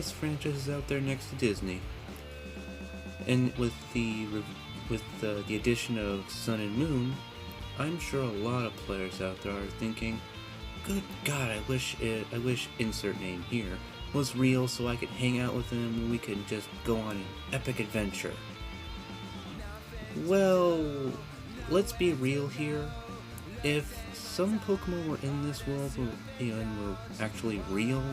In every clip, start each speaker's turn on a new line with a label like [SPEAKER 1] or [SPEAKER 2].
[SPEAKER 1] biggest franchises out there next to Disney. And with the addition of Sun and Moon, I'm sure a lot of players out there are thinking, good God, I wish insert name here was real so I could hang out with him and we could just go on an epic adventure. Well, let's be real here. If some Pokemon were in this world, and were actually real,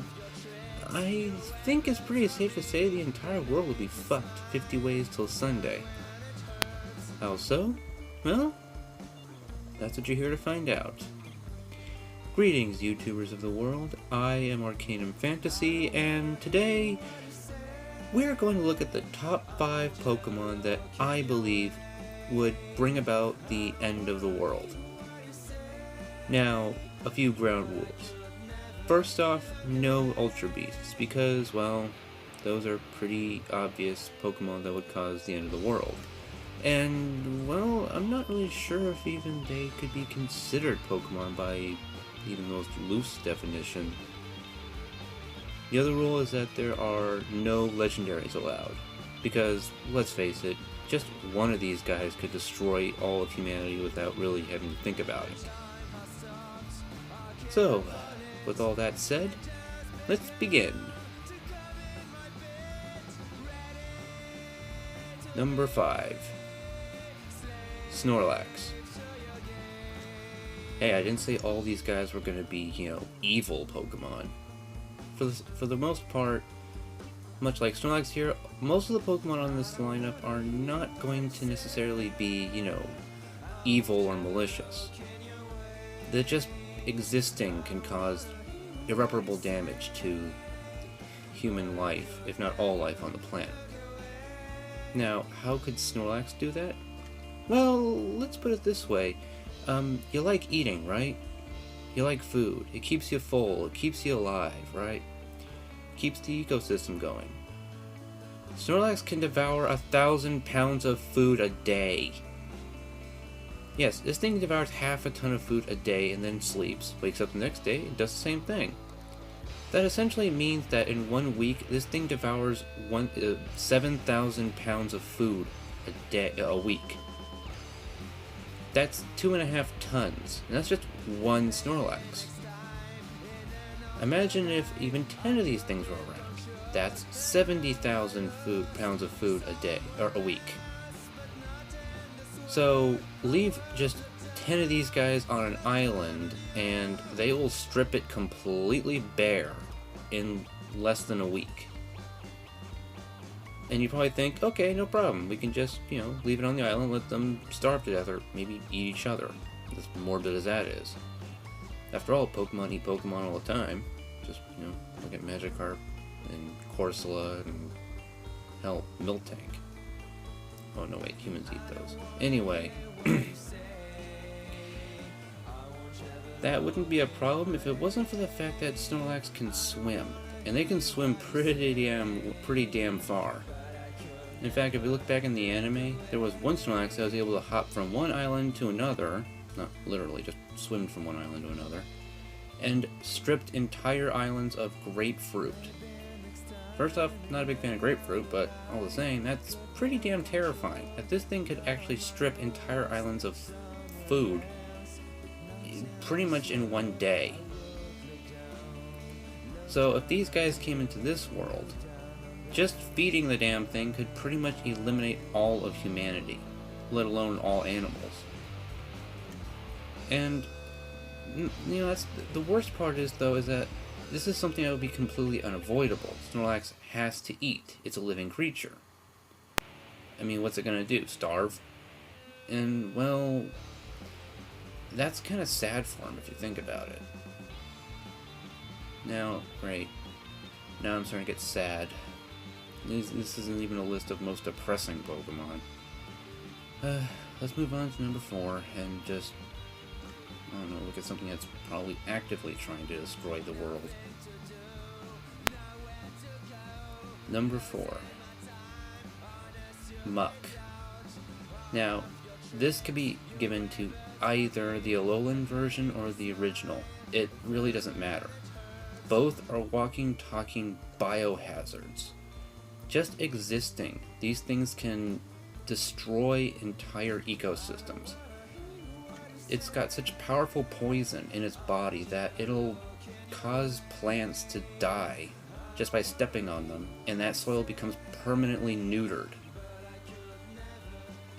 [SPEAKER 1] I think it's pretty safe to say the entire world would be fucked 50 ways till Sunday. How so? Well, that's what you're here to find out. Greetings, YouTubers of the world. I am Arcane Fantasy, and today we're going to look at the top 5 Pokemon that I believe would bring about the end of the world. Now, a few ground rules. First off, no Ultra Beasts, because, well, those are pretty obvious Pokemon that would cause the end of the world. And, well, I'm not really sure if even they could be considered Pokemon by even the most loose definition. The other rule is that there are no legendaries allowed, because, let's face it, just one of these guys could destroy all of humanity without really having to think about it. So, with all that said, let's begin. Number 5. Snorlax. Hey, I didn't say all these guys were going to be, evil Pokemon. For the most part, much like Snorlax here, most of the Pokemon on this lineup are not going to necessarily be, evil or malicious. They're just existing can cause irreparable damage to human life, if not all life on the planet. Now, how could Snorlax do that? Well, let's put it this way. You like eating, right? You like food. It keeps you full. It keeps you alive, right? Keeps the ecosystem going. Snorlax can devour 1,000 pounds of food a day. Yes, this thing devours half a ton of food a day and then sleeps, wakes up the next day, and does the same thing. That essentially means that in 1 week, this thing devours 7,000 pounds of food a week. That's 2.5 tons, and that's just one Snorlax. Imagine if even 10 of these things were around. That's 70,000 pounds of food a day, or a week. So, leave just 10 of these guys on an island, and they will strip it completely bare in less than a week. And you probably think, okay, no problem, we can just, leave it on the island, let them starve to death, or maybe eat each other, as morbid as that is. After all, Pokemon eat Pokemon all the time. Just, look at Magikarp, and Corsola, and, hell, Miltank. Oh no, wait, humans eat those. Anyway, that wouldn't be a problem if it wasn't for the fact that Snorlax can swim. And they can swim pretty damn far. In fact, if you look back in the anime, there was one Snorlax that was able to hop from one island to another, not literally, just swimmed from one island to another, and stripped entire islands of grapefruit. First off, not a big fan of grapefruit, but all the same, that's pretty damn terrifying. That this thing could actually strip entire islands of food pretty much in 1 day. So if these guys came into this world, just feeding the damn thing could pretty much eliminate all of humanity, let alone all animals. And, that's the worst part is that this is something that would be completely unavoidable. Snorlax has to eat. It's a living creature. I mean, what's it gonna do? Starve? And, well, that's kind of sad for him if you think about it. Now, right, now I'm starting to get sad. This isn't even a list of most depressing Pokemon. Let's move on to number 4 and just, I don't know, look at something that's probably actively trying to destroy the world. Number 4. Muck. Now, this could be given to either the Alolan version or the original. It really doesn't matter. both are walking, talking biohazards. Just existing, these things can destroy entire ecosystems. It's got such powerful poison in its body that it'll cause plants to die just by stepping on them, and that soil becomes permanently neutered.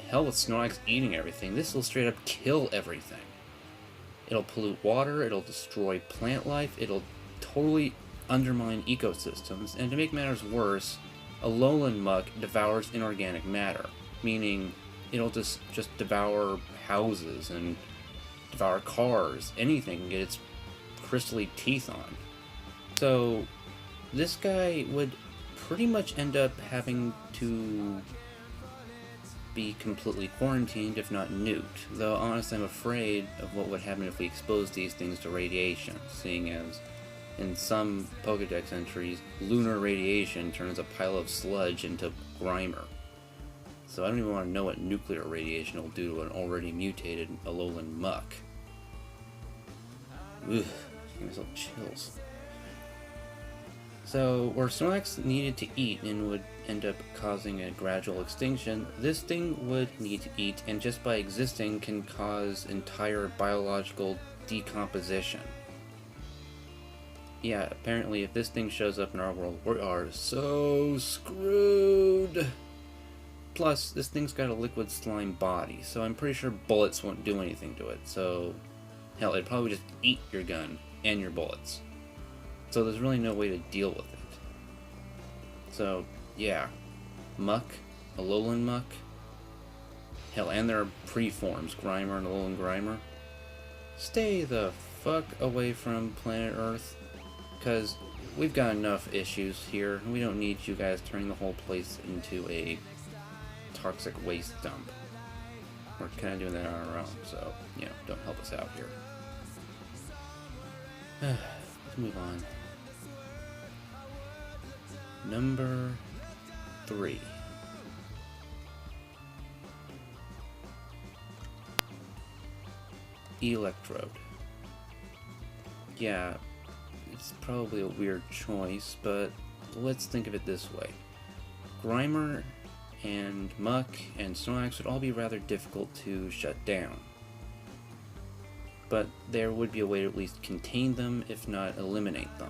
[SPEAKER 1] Hell with Snorlax eating everything, this will straight up kill everything. It'll pollute water, it'll destroy plant life, it'll totally undermine ecosystems, and to make matters worse, a lowland muck devours inorganic matter, meaning it'll just devour houses and devour cars, anything can get its crystally teeth on. So this guy would pretty much end up having to be completely quarantined, if not nuked, though honestly I'm afraid of what would happen if we exposed these things to radiation, seeing as in some Pokédex entries, lunar radiation turns a pile of sludge into Grimer. So I don't even want to know what nuclear radiation will do to an already mutated Alolan Muck. Ugh, give me some chills. So, where Snorlax needed to eat and would end up causing a gradual extinction, this thing would need to eat, and just by existing can cause entire biological decomposition. Yeah, apparently if this thing shows up in our world, we are so screwed! Plus, this thing's got a liquid slime body, so I'm pretty sure bullets won't do anything to it, so hell, it'd probably just eat your gun and your bullets. So there's really no way to deal with it. So, yeah. Muck, Alolan Muck. Hell, and there are preforms, Grimer and Alolan Grimer. Stay the fuck away from planet Earth, because we've got enough issues here, and we don't need you guys turning the whole place into a toxic waste dump. We're kind of doing that on our own, so, you know, don't help us out here. Let's move on. Number 3. Electrode. Yeah, it's probably a weird choice, but let's think of it this way. Grimer and Muck and Snorlax would all be rather difficult to shut down. But there would be a way to at least contain them, if not eliminate them.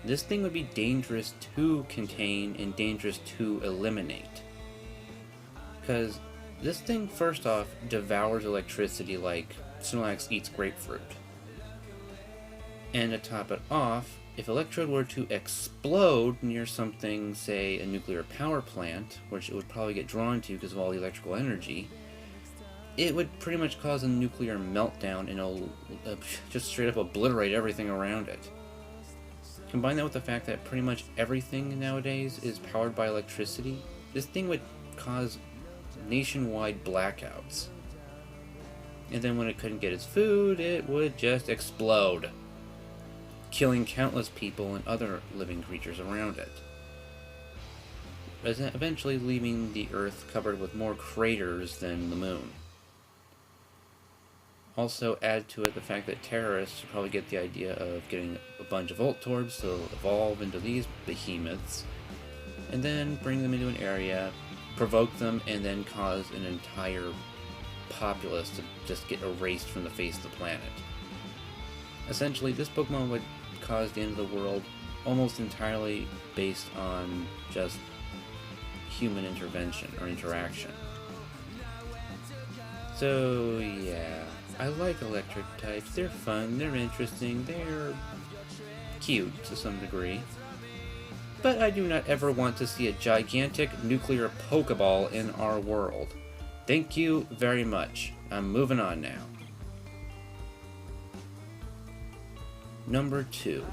[SPEAKER 1] This thing would be dangerous to contain and dangerous to eliminate. Because this thing, first off, devours electricity like Snorlax eats grapefruit. And to top it off, if Electrode were to explode near something, say a nuclear power plant, which it would probably get drawn to because of all the electrical energy, it would pretty much cause a nuclear meltdown and it'll just straight up obliterate everything around it. Combine that with the fact that pretty much everything nowadays is powered by electricity, this thing would cause nationwide blackouts. And then when it couldn't get its food, it would just explode, killing countless people and other living creatures around it, eventually leaving the Earth covered with more craters than the Moon. Also add to it the fact that terrorists would probably get the idea of getting a bunch of Voltorbs to evolve into these behemoths, and then bring them into an area, provoke them, and then cause an entire populace to just get erased from the face of the planet. Essentially, this Pokemon would cause the end of the world almost entirely based on just human intervention or interaction. So, yeah. I like electric types. They're fun, they're interesting, they're cute to some degree. But I do not ever want to see a gigantic nuclear Pokeball in our world. Thank you very much. I'm moving on now. Number 2.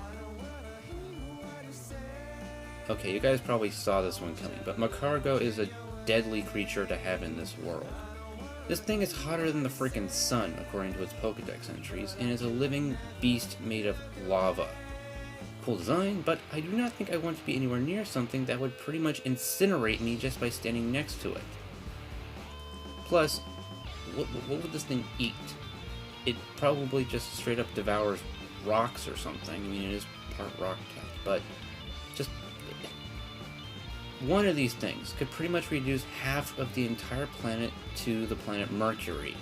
[SPEAKER 1] Okay, you guys probably saw this one coming, but McCargo is a deadly creature to have in this world. This thing is hotter than the freaking sun, according to its Pokédex entries, and is a living beast made of lava. Cool design, but I do not think I want to be anywhere near something that would pretty much incinerate me just by standing next to it. Plus, what would this thing eat? It probably just straight up devours rocks or something. I mean, it is part rock type, but just one of these things could pretty much reduce half of the entire planet to the planet Mercury.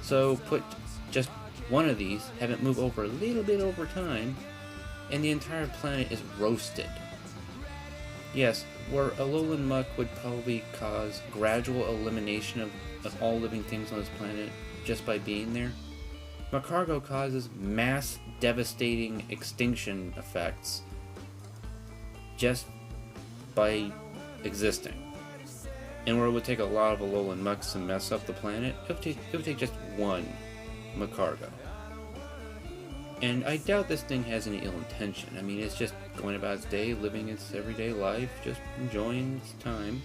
[SPEAKER 1] So put just one of these, have it move over a little bit over time, and the entire planet is roasted. Yes, where Alolan Muck would probably cause gradual elimination of all living things on this planet just by being there, McCargo causes mass devastating extinction effects just by existing. And where it would take a lot of Alolan Mucks to mess up the planet, it would take just one McCargo. And I doubt this thing has any ill intention. I mean, it's just going about its day, living its everyday life, just enjoying its time.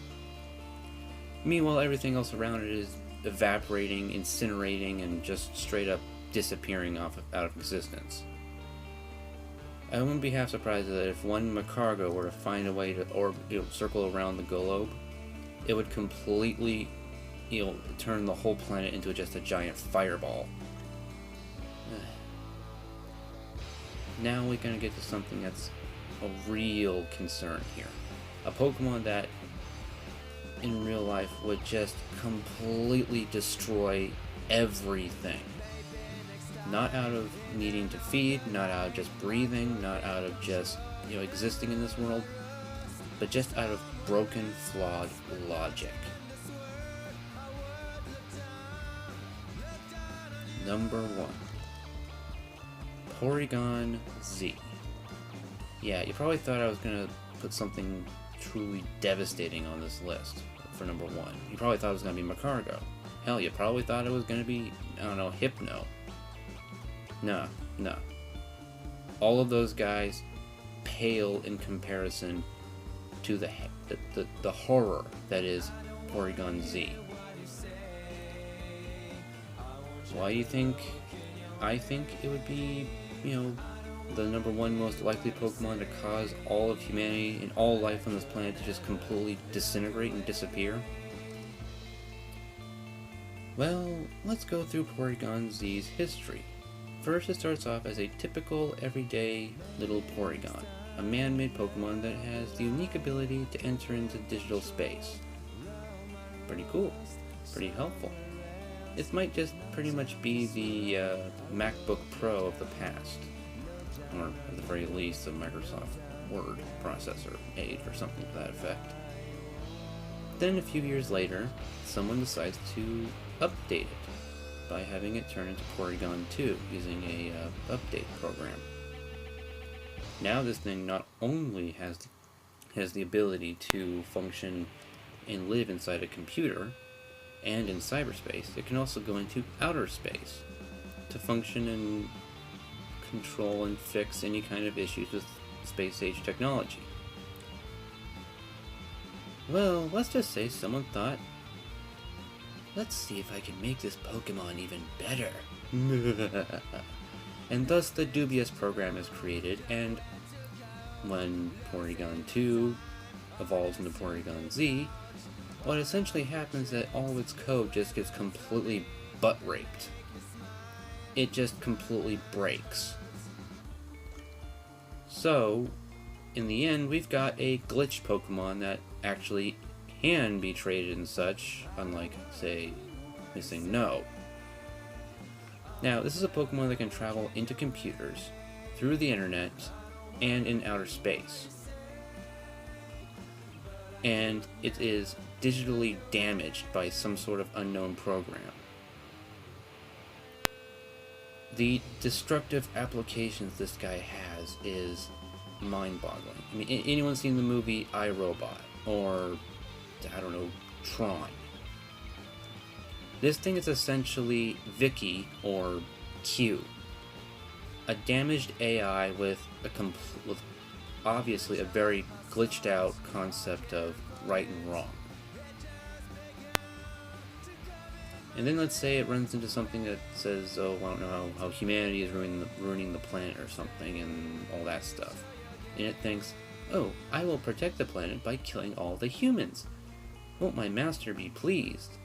[SPEAKER 1] Meanwhile, everything else around it is evaporating, incinerating, and just straight up disappearing out of existence. I wouldn't be half surprised that if one McCargo were to find a way to circle around the globe, it would completely, turn the whole planet into just a giant fireball. Now we're gonna get to something that's a real concern here. A Pokemon that in real life would just completely destroy everything. Not out of needing to feed, not out of just breathing, not out of just, existing in this world, but just out of broken, flawed logic. Number 1. Porygon Z. Yeah, you probably thought I was gonna put something truly devastating on this list for number 1. You probably thought it was gonna be McCargo. Hell, you probably thought it was gonna be, Hypno. No. All of those guys pale in comparison to the horror that is Porygon Z. Why do you think I think it would be, the number 1 most likely Pokemon to cause all of humanity and all life on this planet to just completely disintegrate and disappear? Well, let's go through Porygon Z's history. First, it starts off as a typical, everyday little Porygon, a man-made Pokemon that has the unique ability to enter into digital space. Pretty cool. Pretty helpful. This might just pretty much be the MacBook Pro of the past, or at the very least a Microsoft Word processor aid or something to that effect. Then a few years later, someone decides to update it by having it turn into Porygon 2 using a update program. Now this thing not only has the ability to function and live inside a computer and in cyberspace, it can also go into outer space to function and control and fix any kind of issues with space-age technology. Well, let's just say someone thought, let's see if I can make this Pokemon even better. And thus the dubious program is created, and when Porygon 2 evolves into Porygon Z, what essentially happens is that all of its code just gets completely butt-raped. It just completely breaks. So, in the end, we've got a glitch Pokemon that actually can be traded and such, unlike, say, Missing No. Now, this is a Pokemon that can travel into computers, through the internet, and in outer space. And it is digitally damaged by some sort of unknown program. The destructive applications this guy has is mind-boggling. I mean, anyone seen the movie I, Robot? Or, Tron? This thing is essentially Vicky, or Q. A damaged AI with obviously a very glitched out concept of right and wrong. And then let's say it runs into something that says, I don't know how humanity is ruining the planet or something and all that stuff. And it thinks, I will protect the planet by killing all the humans. Won't my master be pleased?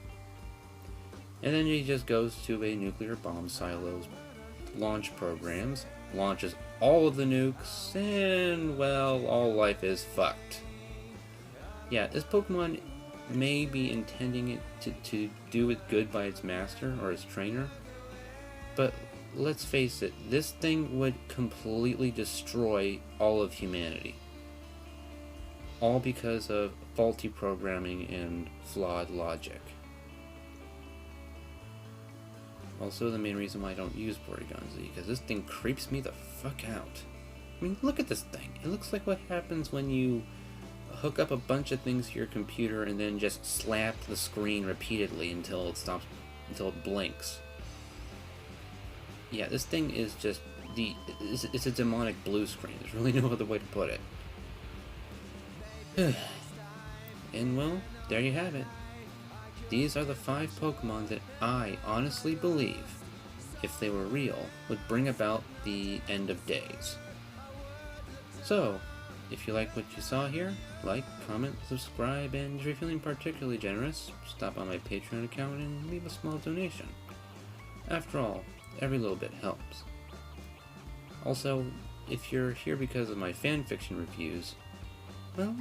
[SPEAKER 1] And then he just goes to a nuclear bomb silo's launch programs, launches all of the nukes, and, well, all life is fucked. Yeah, this Pokemon may be intending it to do it good by its master or its trainer, but let's face it, this thing would completely destroy all of humanity. All because of faulty programming and flawed logic. Also, the main reason why I don't use Porygon Z, because this thing creeps me the fuck out. I mean, look at this thing. It looks like what happens when you hook up a bunch of things to your computer and then just slap the screen repeatedly until it blinks. Yeah, this thing is just it's a demonic blue screen. There's really no other way to put it. And well, there you have it. These are the 5 Pokemon that I honestly believe, if they were real, would bring about the end of days. So, if you like what you saw here, like, comment, subscribe, and if you're feeling particularly generous, stop on my Patreon account and leave a small donation. After all, every little bit helps. Also, if you're here because of my fanfiction reviews, well,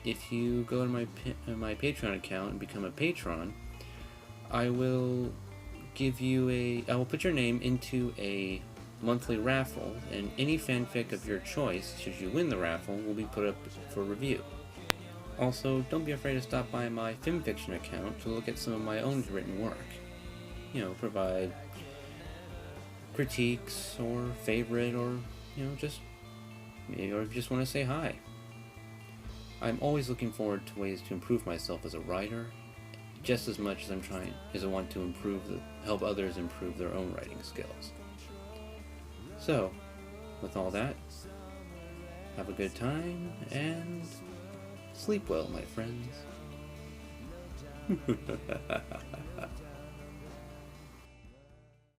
[SPEAKER 1] if you go to my Patreon account and become a patron, I will put your name into a monthly raffle, and any fanfic of your choice, should you win the raffle, will be put up for review. Also, don't be afraid to stop by my fanfiction account to look at some of my own written work. You know, provide critiques or favorite, or just maybe, or if you just want to say hi. I'm always looking forward to ways to improve myself as a writer, just as much as I want to help others improve their own writing skills. So, with all that, have a good time, and sleep well, my friends.